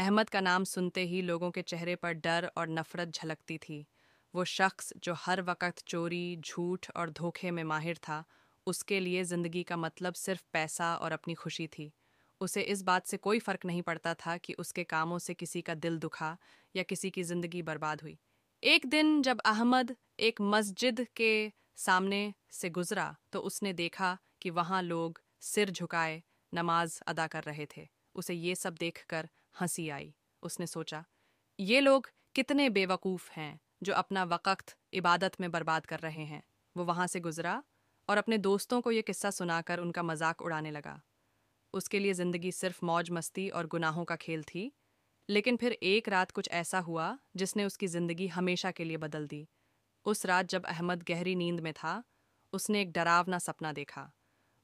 احمد کا نام سنتے ہی لوگوں کے چہرے پر ڈر اور نفرت جھلکتی تھی۔ وہ شخص جو ہر وقت چوری، جھوٹ اور دھوکے میں ماہر تھا، اس کے لیے زندگی کا مطلب صرف پیسہ اور اپنی خوشی تھی۔ اسے اس بات سے کوئی فرق نہیں پڑتا تھا کہ اس کے کاموں سے کسی کا دل دکھا یا کسی کی زندگی برباد ہوئی۔ ایک دن جب احمد ایک مسجد کے سامنے سے گزرا تو اس نے دیکھا کہ وہاں لوگ سر جھکائے نماز ادا کر رہے تھے۔ اسے یہ سب دیکھ کر ہنسی آئی۔ اس نے سوچا، یہ لوگ کتنے بے وقوف ہیں جو اپنا وقت عبادت میں برباد کر رہے ہیں۔ وہ وہاں سے گزرا اور اپنے دوستوں کو یہ قصہ سنا کر ان کا مذاق اڑانے لگا۔ اس کے لیے زندگی صرف موج مستی اور گناہوں کا کھیل تھی، لیکن پھر ایک رات کچھ ایسا ہوا جس نے اس کی زندگی ہمیشہ کے لیے بدل دی۔ اس رات جب احمد گہری نیند میں تھا، اس نے ایک ڈراونا سپنا دیکھا۔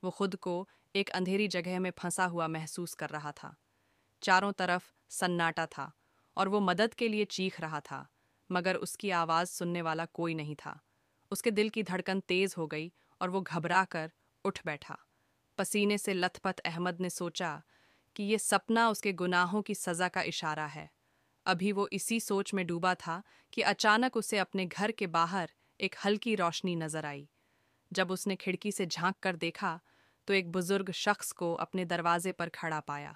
وہ خود کو ایک اندھیری جگہ میں پھنسا ہوا محسوس کر رہا تھا۔ چاروں طرف سناٹا تھا اور وہ مدد کے لیے چیخ رہا تھا، مگر اس کی آواز سننے والا کوئی نہیں تھا۔ اس کے دل کی دھڑکن تیز ہو گئی اور وہ گھبرا کر اٹھ بیٹھا۔ پسینے سے لتھ پتھ احمد نے سوچا کہ یہ سپنا اس کے گناہوں کی سزا کا اشارہ ہے۔ ابھی وہ اسی سوچ میں ڈوبا تھا کہ اچانک اسے اپنے گھر کے باہر ایک ہلکی روشنی نظر آئی۔ جب اس نے کھڑکی سے جھانک کر دیکھا تو ایک بزرگ شخص کو اپنے دروازے پر کھڑا پایا۔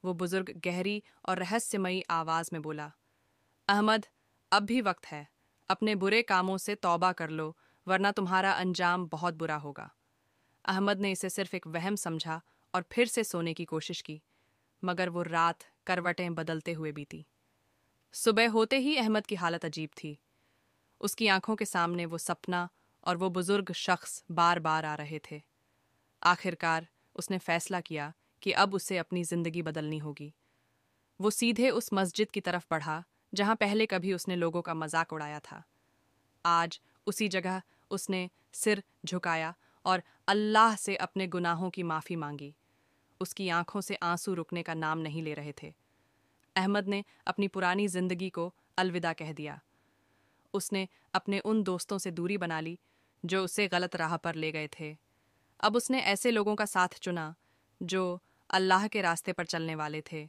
وہ بزرگ گہری اور رہسیمئی آواز میں بولا، احمد، اب بھی وقت ہے، اپنے برے کاموں سے توبہ کر لو ورنہ تمہارا انجام بہت برا ہوگا۔ احمد نے اسے صرف ایک وہم سمجھا اور پھر سے سونے کی کوشش کی، مگر وہ رات کروٹیں بدلتے ہوئے بیتی۔ صبح ہوتے ہی احمد کی حالت عجیب تھی۔ اس کی آنکھوں کے سامنے وہ سپنا اور وہ بزرگ شخص بار بار آ رہے تھے۔ آخرکار اس نے فیصلہ کیا کہ اب اسے اپنی زندگی بدلنی ہوگی۔ وہ سیدھے اس مسجد کی طرف بڑھا جہاں پہلے کبھی اس نے لوگوں کا مذاق اڑایا تھا۔ آج اسی جگہ اس نے سر جھکایا اور اللہ سے اپنے گناہوں کی معافی مانگی۔ اس کی آنکھوں سے آنسو رکنے کا نام نہیں لے رہے تھے۔ احمد نے اپنی پرانی زندگی کو الوداع کہہ دیا۔ اس نے اپنے ان دوستوں سے دوری بنا لی جو اسے غلط راہ پر لے گئے تھے۔ اب اس نے ایسے لوگوں کا ساتھ چنا جو اللہ کے راستے پر چلنے والے تھے۔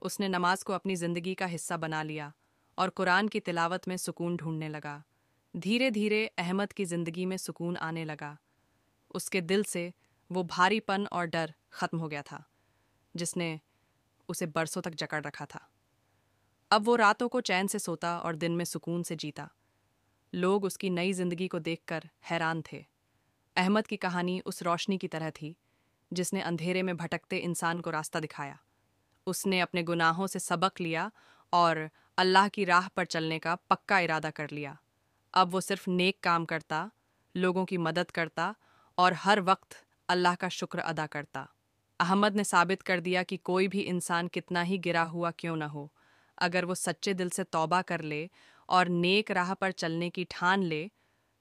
اس نے نماز کو اپنی زندگی کا حصہ بنا لیا اور قرآن کی تلاوت میں سکون ڈھونڈنے لگا۔ دھیرے دھیرے احمد کی زندگی میں سکون آنے لگا۔ اس کے دل سے وہ بھاری پن اور ڈر ختم ہو گیا تھا جس نے اسے برسوں تک جکڑ رکھا تھا۔ اب وہ راتوں کو چین سے سوتا اور دن میں سکون سے جیتا۔ لوگ اس کی نئی زندگی کو دیکھ کر حیران تھے۔ احمد کی کہانی اس روشنی کی طرح تھی جس نے اندھیرے میں بھٹکتے انسان کو راستہ دکھایا۔ اس نے اپنے گناہوں سے سبق لیا اور اللہ کی راہ پر چلنے کا پکا ارادہ کر لیا۔ اب وہ صرف نیک کام کرتا، لوگوں کی مدد کرتا اور ہر وقت اللہ کا شکر ادا کرتا۔ احمد نے ثابت کر دیا کہ کوئی بھی انسان کتنا ہی گرا ہوا کیوں نہ ہو، اگر وہ سچے دل سے توبہ کر لے اور نیک راہ پر چلنے کی ٹھان لے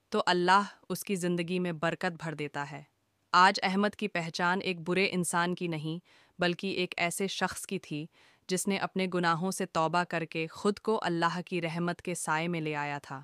تو اللہ اس کی زندگی میں برکت بھر دیتا ہے۔ آج احمد کی پہچان ایک برے انسان کی نہیں بلکہ ایک ایسے شخص کی تھی جس نے اپنے گناہوں سے توبہ کر کے خود کو اللہ کی رحمت کے سائے میں لے آیا تھا۔